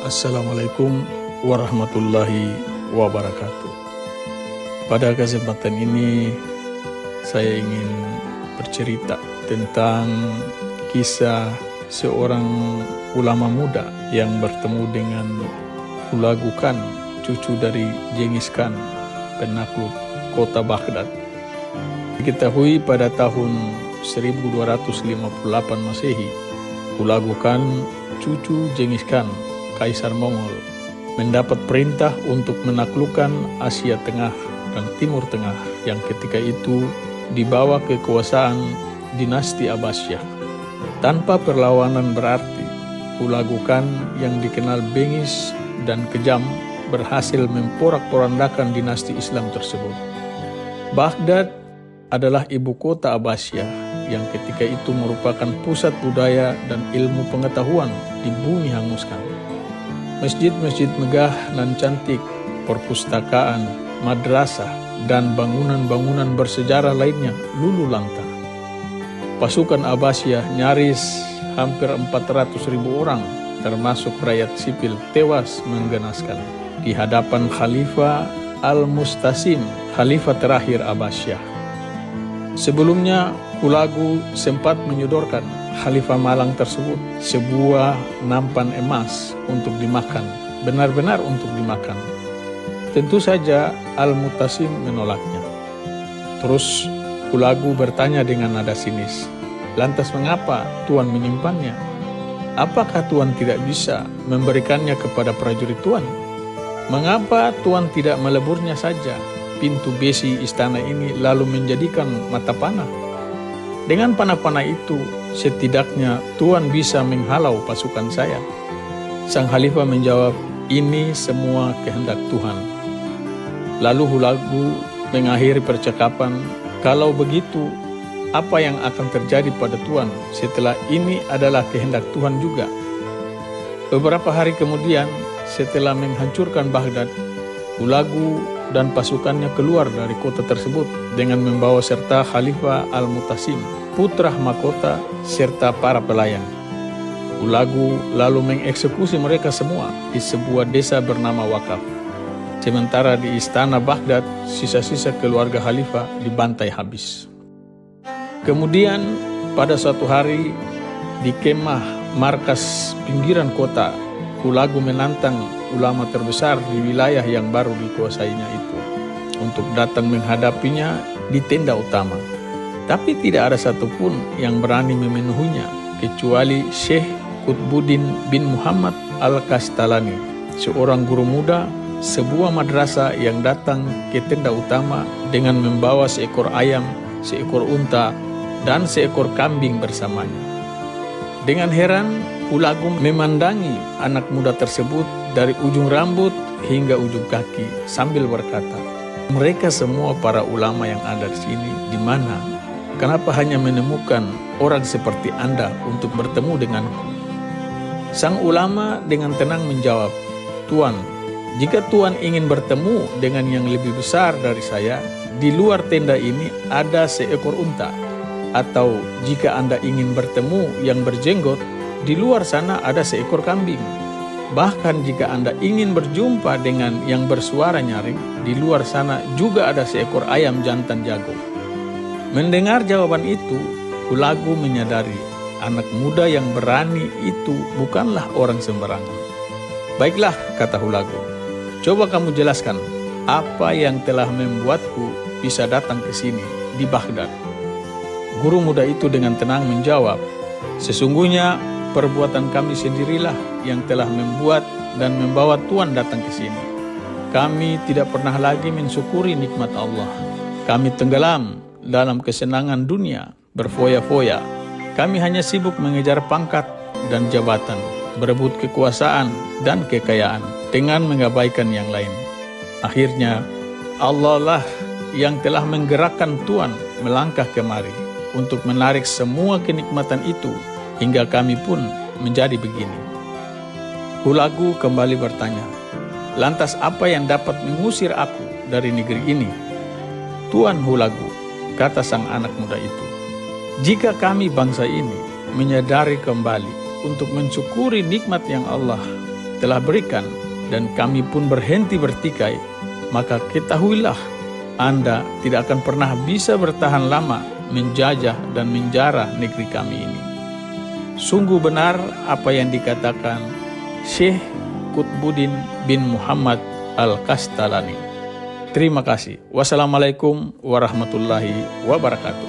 Assalamualaikum warahmatullahi wabarakatuh. Pada kesempatan ini saya ingin bercerita tentang kisah seorang ulama muda yang bertemu dengan Hulagu Khan, cucu dari Genghis Khan, penakluk kota Baghdad. Diketahui pada tahun 1258 Masehi, Hulagu Khan, cucu Genghis Khan, Kaisar Mongol, mendapat perintah untuk menaklukkan Asia Tengah dan Timur Tengah yang ketika itu dibawa kekuasaan dinasti Abbasiyah. Tanpa perlawanan berarti, Hulagu Khan yang dikenal bengis dan kejam berhasil memporak-porandakan dinasti Islam tersebut. Baghdad adalah ibu kota Abbasiyah yang ketika itu merupakan pusat budaya dan ilmu pengetahuan di bumi hanguskan. Masjid-masjid megah nan cantik, perpustakaan, madrasah, dan bangunan-bangunan bersejarah lainnya luluh lantang. Pasukan Abbasiyah nyaris hampir 400.000 orang, termasuk rakyat sipil, tewas menggenaskan di hadapan Khalifah Al-Mustasim, Khalifah terakhir Abbasiyah. Sebelumnya, Hulagu sempat menyodorkan Khalifah Malang tersebut sebuah nampan emas untuk dimakan, benar-benar untuk dimakan. Tentu saja Al-Muttasim menolaknya. Terus Hulagu bertanya dengan nada sinis, "Lantas mengapa Tuan menyimpannya? Apakah Tuan tidak bisa memberikannya kepada prajurit Tuan? Mengapa Tuan tidak meleburnya saja pintu besi istana ini lalu menjadikan mata panah? Dengan panah-panah itu, setidaknya Tuan bisa menghalau pasukan saya." Sang Khalifah menjawab, "Ini semua kehendak Tuhan." Lalu Hulagu mengakhiri percakapan, "Kalau begitu, apa yang akan terjadi pada Tuan setelah ini adalah kehendak Tuhan juga?" Beberapa hari kemudian, setelah menghancurkan Baghdad, Hulagu dan pasukannya keluar dari kota tersebut dengan membawa serta Khalifah Al-Muttasim, putra mahkota, serta para pelayan. Hulagu lalu mengeksekusi mereka semua di sebuah desa bernama Waqaf. Sementara di istana Baghdad, sisa-sisa keluarga Khalifah dibantai habis. Kemudian pada suatu hari di kemah markas pinggiran kota, Hulagu menantang ulama terbesar di wilayah yang baru dikuasainya itu untuk datang menghadapinya di tenda utama. Tapi tidak ada satupun yang berani memenuhinya kecuali Syekh Qutbuddin bin Muhammad Al-Kastalani, seorang guru muda sebuah madrasah yang datang ke tenda utama dengan membawa seekor ayam, seekor unta, dan seekor kambing bersamanya. Dengan heran, Hulagu memandangi anak muda tersebut dari ujung rambut hingga ujung kaki sambil berkata, "Mereka semua para ulama yang ada di sini, di mana? Kenapa hanya menemukan orang seperti Anda untuk bertemu denganku?" Sang ulama dengan tenang menjawab, "Tuan, jika Tuan ingin bertemu dengan yang lebih besar dari saya, di luar tenda ini ada seekor unta. Atau jika Anda ingin bertemu yang berjenggot, di luar sana ada seekor kambing. Bahkan jika Anda ingin berjumpa dengan yang bersuara nyaring, di luar sana juga ada seekor ayam jantan jago." Mendengar jawaban itu, Hulagu menyadari anak muda yang berani itu bukanlah orang sembarangan. "Baiklah," kata Hulagu, "coba kamu jelaskan apa yang telah membuatku bisa datang ke sini di Baghdad." Guru muda itu dengan tenang menjawab, "Sesungguhnya perbuatan kami sendirilah yang telah membuat dan membawa Tuan datang ke sini. Kami tidak pernah lagi mensyukuri nikmat Allah. Kami tenggelam dalam kesenangan dunia, berfoya-foya. Kami hanya sibuk mengejar pangkat dan jabatan, berebut kekuasaan dan kekayaan dengan mengabaikan yang lain. Akhirnya, Allah lah yang telah menggerakkan Tuan melangkah kemari untuk menarik semua kenikmatan itu hingga kami pun menjadi begini." Hulagu kembali bertanya, "Lantas apa yang dapat mengusir aku dari negeri ini?" "Tuan Hulagu," kata sang anak muda itu, "jika kami bangsa ini menyadari kembali untuk mensyukuri nikmat yang Allah telah berikan dan kami pun berhenti bertikai, maka ketahuilah Anda tidak akan pernah bisa bertahan lama menjajah dan menjara negeri kami ini. Sungguh benar apa yang dikatakan Syekh Qutbuddin bin Muhammad Al-Kastalani. Terima kasih. Wassalamualaikum warahmatullahi wabarakatuh.